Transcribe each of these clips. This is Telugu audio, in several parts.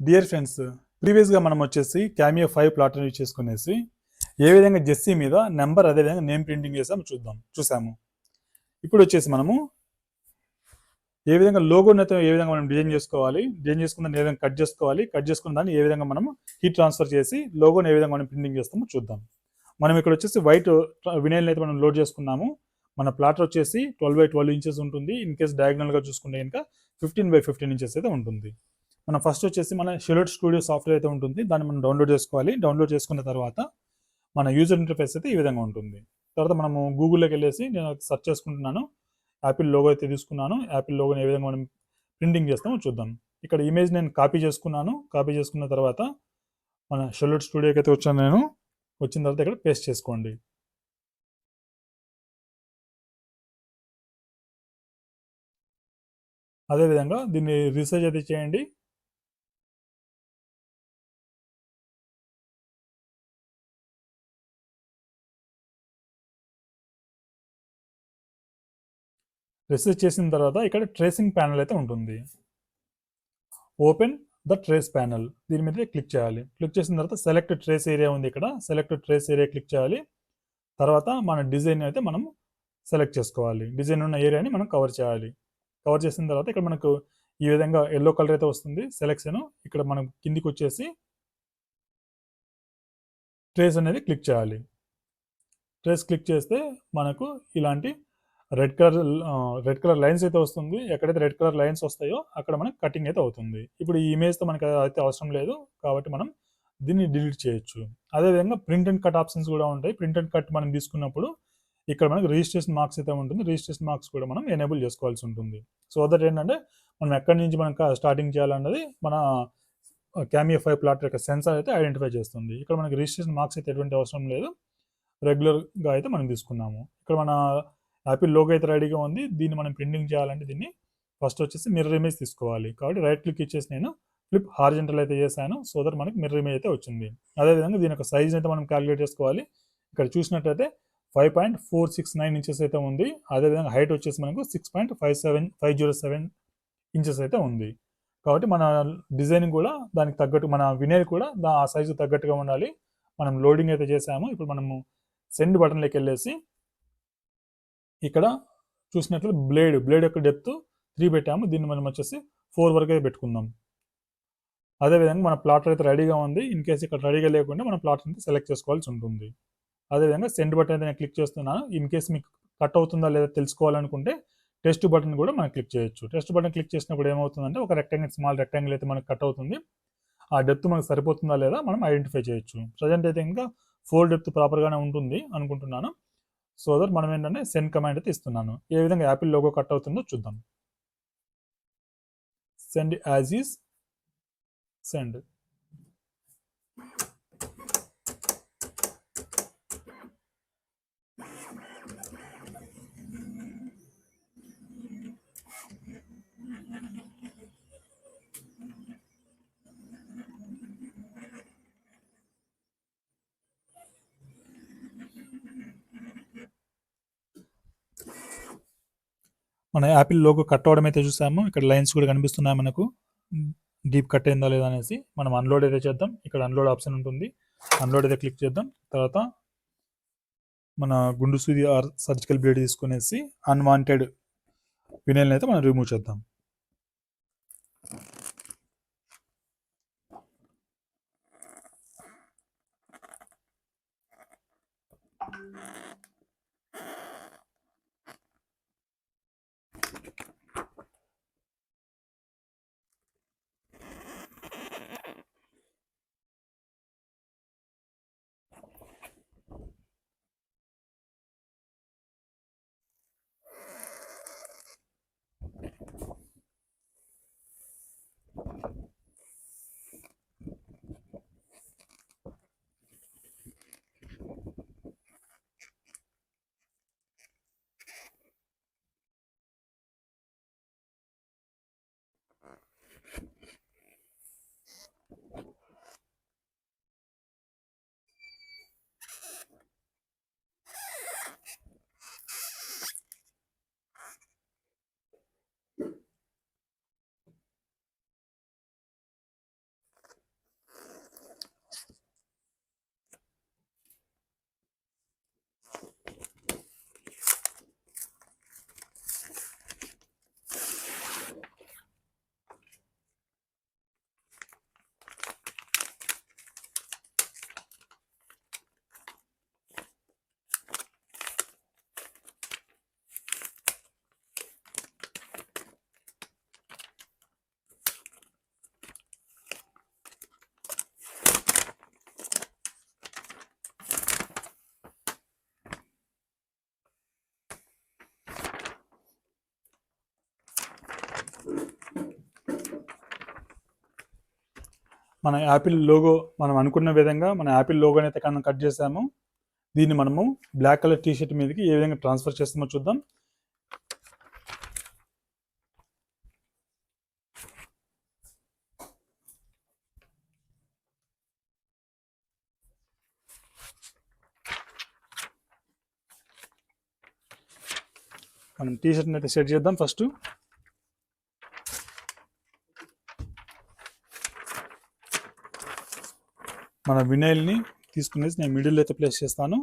డియర్ ఫ్రెండ్స్, ప్రీవియస్గా మనం వచ్చేసి క్యామియో 5 ప్లాటర్ యూజ్ చేసుకునేసి ఏ విధంగా జెస్సీ మీద నెంబర్ అదేవిధంగా నేమ్ ప్రింటింగ్ చూసాము. ఇప్పుడు వచ్చేసి మనము ఏ విధంగా లోగోని అయితే ఏ విధంగా మనం డిజైన్ చేసుకున్న ఏ విధంగా కట్ చేసుకున్న దాన్ని ఏ విధంగా మనం హీట్ ట్రాన్స్ఫర్ చేసి లోగోని ఏ విధంగా మనం ప్రింటింగ్ చేస్తామో చూద్దాం. మనం ఇక్కడ వచ్చేసి వైట్ వినైల్ అయితే మనం లోడ్ చేసుకున్నాము. మన ప్లాటర్ వచ్చేసి 12x12 ఇంచెస్ ఉంటుంది. ఇన్ కేస్ డయాగ్నల్గా చూసుకుంటే ఇంకా 15x15 ఇంచెస్ అయితే ఉంటుంది. మనం ఫస్ట్ వచ్చేసి మన షెలోట్ స్టూడియో సాఫ్ట్వేర్ అయితే ఉంటుంది, దాన్ని మనం డౌన్లోడ్ చేసుకోవాలి. డౌన్లోడ్ చేసుకున్న తర్వాత మన యూజర్ ఇంటర్ఫేస్ అయితే ఈ విధంగా ఉంటుంది. తర్వాత మనము గూగుల్లోకి వెళ్ళేసి నేను సెర్చ్ చేసుకుంటున్నాను. యాపిల్ లోగో అయితే తీసుకున్నాను. యాపిల్ లోగోని ఏ విధంగా మనం ప్రింటింగ్ చేస్తామో చూద్దాం. ఇక్కడ ఇమేజ్ నేను కాపీ చేసుకున్నాను. కాపీ చేసుకున్న తర్వాత మన షెలోట్ స్టూడియోకి అయితే వచ్చాను నేను. వచ్చిన తర్వాత ఇక్కడ పేస్ట్ చేసుకోండి. అదేవిధంగా దీన్ని రీసెర్చ్ అయితే చేయండి. రీసెర్చ్ చేసిన తర్వాత ఇక్కడ ట్రేసింగ్ ప్యానల్ అయితే ఉంటుంది. ఓపెన్ ద ట్రేస్ ప్యానల్, దీని మీద క్లిక్ చేయాలి. క్లిక్ చేసిన తర్వాత సెలెక్ట్ ట్రేస్ ఏరియా ఉంది, ఇక్కడ సెలెక్ట్ ట్రేస్ ఏరియా క్లిక్ చేయాలి. తర్వాత మన డిజైన్ అయితే మనం సెలెక్ట్ చేసుకోవాలి. డిజైన్ ఉన్న ఏరియాని మనం కవర్ చేయాలి. కవర్ చేసిన తర్వాత ఇక్కడ మనకు ఈ విధంగా ఎల్లో కలర్ అయితే వస్తుంది సెలెక్షన్. ఇక్కడ మనం కిందికి వచ్చేసి ట్రేస్ అనేది క్లిక్ చేయాలి. ట్రేస్ క్లిక్ చేస్తే మనకు ఇలాంటి రెడ్ కలర్ లైన్స్ అయితే వస్తుంది. ఎక్కడైతే రెడ్ కలర్ లైన్స్ వస్తాయో అక్కడ మనకి కటింగ్ అయితే అవుతుంది. ఇప్పుడు ఈ ఇమేజ్తో మనకి అయితే అవసరం లేదు కాబట్టి మనం దీన్ని డిలీట్ చేయొచ్చు. అదేవిధంగా ప్రింట్ అండ్ కట్ ఆప్షన్స్ కూడా ఉంటాయి. ప్రింట్ అండ్ కట్ మనం తీసుకున్నప్పుడు ఇక్కడ మనకి రిజిస్ట్రేషన్ మార్క్స్ అయితే ఉంటుంది. రిజిస్ట్రేషన్ మార్క్స్ కూడా మనం ఎనేబుల్ చేసుకోవాల్సి ఉంటుంది. సో దట్ ఏంటంటే మనం ఎక్కడి నుంచి మనం స్టార్టింగ్ చేయాలన్నది మన క్యామియో 5 ప్లాటర్ యొక్క సెన్సార్ అయితే ఐడెంటిఫై చేస్తుంది. ఇక్కడ మనకి రిజిస్ట్రేషన్ మార్క్స్ అయితే ఎటువంటి అవసరం లేదు. రెగ్యులర్గా అయితే మనం తీసుకున్నాము. ఇక్కడ మన యాపిల్ లోగో అయితే రెడీగా ఉంది. దీన్ని మనం ప్రింటింగ్ చేయాలంటే దీన్ని ఫస్ట్ వచ్చేసి మిర్రర్ ఇమేజ్ తీసుకోవాలి. కాబట్టి రైట్ క్లిక్ ఇచ్చేసి నేను ఫ్లిప్ హారిజెంటల్ అయితే చేశాను. సో దట్ మనకి మిర్రర్ ఇమేజ్ అయితే వచ్చింది. అదేవిధంగా దీని యొక్క సైజ్ అయితే మనం క్యాలిక్యులేట్ చేసుకోవాలి. ఇక్కడ చూసినట్లయితే 5.469 ఇంచెస్ అయితే ఉంది. అదేవిధంగా హైట్ వచ్చేసి మనకు 6.507 ఇంచెస్ అయితే ఉంది. కాబట్టి మన డిజైనింగ్ కూడా దానికి తగ్గట్టు, మన వినైల్ కూడా ఆ సైజు తగ్గట్టుగా ఉండాలి. మనం లోడింగ్ అయితే చేసాము. ఇప్పుడు మనము సెండ్ బటన్లోకి వెళ్ళేసి ఇక్కడ చూసినట్లు బ్లేడ్ యొక్క డెప్త్ 3 పెట్టాము. దీన్ని మనం వచ్చేసి 4 వరకు అయితే పెట్టుకుందాం. అదేవిధంగా మన ప్లాటర్ అయితే రెడీగా ఉంది. ఇన్ కేసు ఇక్కడ రెడీగా లేకుండా మన ప్లాటర్ అయితే సెలెక్ట్ చేసుకోవాల్సి ఉంటుంది. అదేవిధంగా సెండ్ బటన్ అయితే నేను క్లిక్ చేస్తున్నాను. ఇన్ కేసు మీకు కట్ అవుతుందా లేదా తెలుసుకోవాలనుకుంటే టెస్ట్ బటన్ కూడా మనం క్లిక్ చేయొచ్చు. టెస్ట్ బటన్ క్లిక్ చేసినప్పుడు ఏమవుతుందంటే ఒక స్మాల్ రెక్టాంగిల్ అయితే మనకు కట్ అవుతుంది. ఆ డెప్త్ మనకు సరిపోతుందా లేదా మనం ఐడెంటిఫై చేయొచ్చు. ప్రజెంట్ అయితే ఇంకా 4 డెప్త్ ప్రాపర్గానే ఉంటుంది అనుకుంటున్నాను. సో దట్ మనం ఏంటంటే సెండ్ కమాండ్ అయితే ఇస్తున్నాను. ఏ విధంగా యాపిల్ లోగో కట్ అవుతుందో చూద్దాం. Send as is send. మన యాపిల్ లోగో కట్ అవడం అయితే చూసాము. ఇక్కడ లైన్స్ కూడా కనిపిస్తున్నాయి మనకు, డీప్ కట్ అయిందా లేదా అనేసి. మనం అన్లోడ్ అయితే చేద్దాం. ఇక్కడ అన్లోడ్ ఆప్షన్ ఉంటుంది. అన్లోడ్ అయితే క్లిక్ చేద్దాం. తర్వాత మన గుండు సూది ఆర్ సర్జికల్ బ్లేడ్ తీసుకునేసి అన్వాంటెడ్ వినైల్ని అయితే మనం రిమూవ్ చేద్దాం. మన యాపిల్ లోగో మనం అనుకున్న విధంగా మన యాపిల్ లోగోని అయితే కట్ చేసాము. దీన్ని మనము బ్లాక్ కలర్ టీ షర్ట్ మీదకి ఏ విధంగా ట్రాన్స్ఫర్ చేస్తామో చూద్దాం. మనం టీ షర్ట్ని అయితే సెట్ చేద్దాం. ఫస్ట్ మన వినైల్ని తీసుకునేసి నేను మిడిల్ అయితే ప్లేస్ చేస్తాను.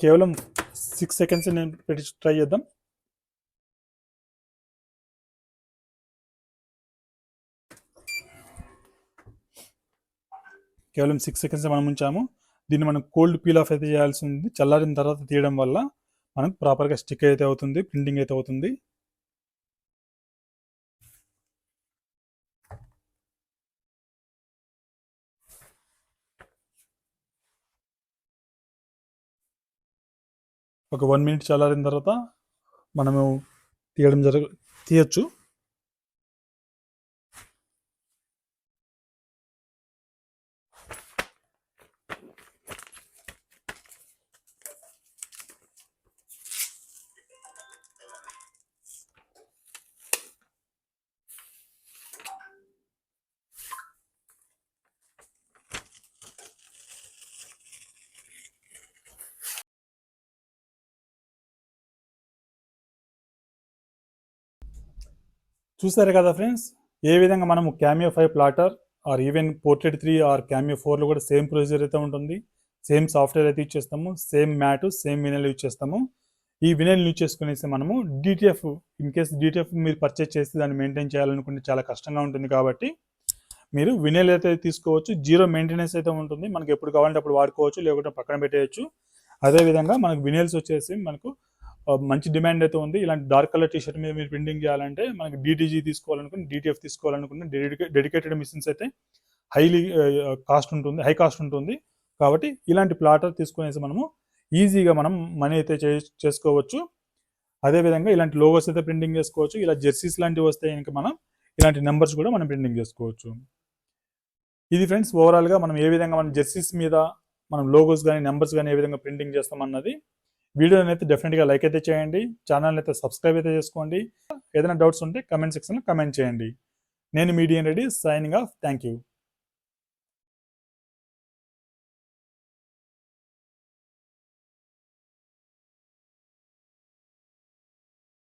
కేవలం 6 సెకండ్స్ నేను పెట్టి ట్రై చేద్దాం. కేవలం 6 సెకండ్స్ మనం ఉంచాము. దీన్ని మనం కోల్డ్ పీల్ ఆఫ్ అయితే చేయాల్సి ఉంది. చల్లారిన తర్వాత తీయడం వల్ల మనకు ప్రాపర్గా స్టిక్ అయితే అవుతుంది, ప్రింటింగ్ అయితే అవుతుంది. ఒక 1 మినిట్ చల్లారిన తర్వాత మనము తీయచ్చు. చూసారు కదా ఫ్రెండ్స్, ఏ విధంగా మనము Cameo 5 plotter or even Portrait 3 or Cameo 4లో కూడా సేమ్ ప్రొసీజర్ అయితే ఉంటుంది. సేమ్ సాఫ్ట్వేర్ అయితే యూజ్ చేస్తాము, same mat, same vinyl use చేస్తాము. ఈ వినైల్ యూజ్ చేసుకునేసి మనము డిటిఎఫ్, ఇన్ కేస్ డిటిఎఫ్ మీరు పర్చేస్ చేసి దాన్ని మెయింటైన్ చేయాలనుకుంటే చాలా కష్టంగా ఉంటుంది. కాబట్టి మీరు వినైల్ అయితే తీసుకోవచ్చు. జీరో మెయింటెనెన్స్ అయితే ఉంటుంది. మనకి ఎప్పుడు కావాలంటే అప్పుడు వాడుకోవచ్చు, లేకుంటే పక్కన పెట్టేయచ్చు. అదేవిధంగా మనకు వినైల్స్ వచ్చేసి మనకు మంచి డిమాండ్ అయితే ఉంది. ఇలాంటి డార్క్ కలర్ టీ షర్ట్ మీద మీరు ప్రింటింగ్ చేయాలంటే మనకి డిటిజీ తీసుకోవాలనుకుంటే, డిటిఎఫ్ తీసుకోవాలనుకుంటే డెడికేటెడ్ మిషన్స్ అయితే హై కాస్ట్ ఉంటుంది. కాబట్టి ఇలాంటి ప్లాటర్ తీసుకునేసి మనము ఈజీగా మనం మనీ అయితే చేసుకోవచ్చు. అదేవిధంగా ఇలాంటి లోగోస్ అయితే ప్రింటింగ్ చేసుకోవచ్చు. ఇలా జెర్సీస్ లాంటివి వస్తే ఇంకా మనం ఇలాంటి నెంబర్స్ కూడా మనం ప్రింటింగ్ చేసుకోవచ్చు. ఇది ఫ్రెండ్స్ ఓవరాల్గా మనం ఏ విధంగా మనం జెర్సీస్ మీద మనం లోగోస్ కానీ నెంబర్స్ కానీ ఏ విధంగా ప్రింటింగ్ చేస్తామన్నది. వీడియోని అయితే డెఫినెట్గా లైక్ అయితే చేయండి, ఛానల్ని అయితే సబ్స్క్రైబ్ అయితే చేసుకోండి. ఏదైనా డౌట్స్ ఉంటే కమెంట్ సెక్షన్లో కమెంట్ చేయండి. నేను మీ DNREDDi signing off. Thank you.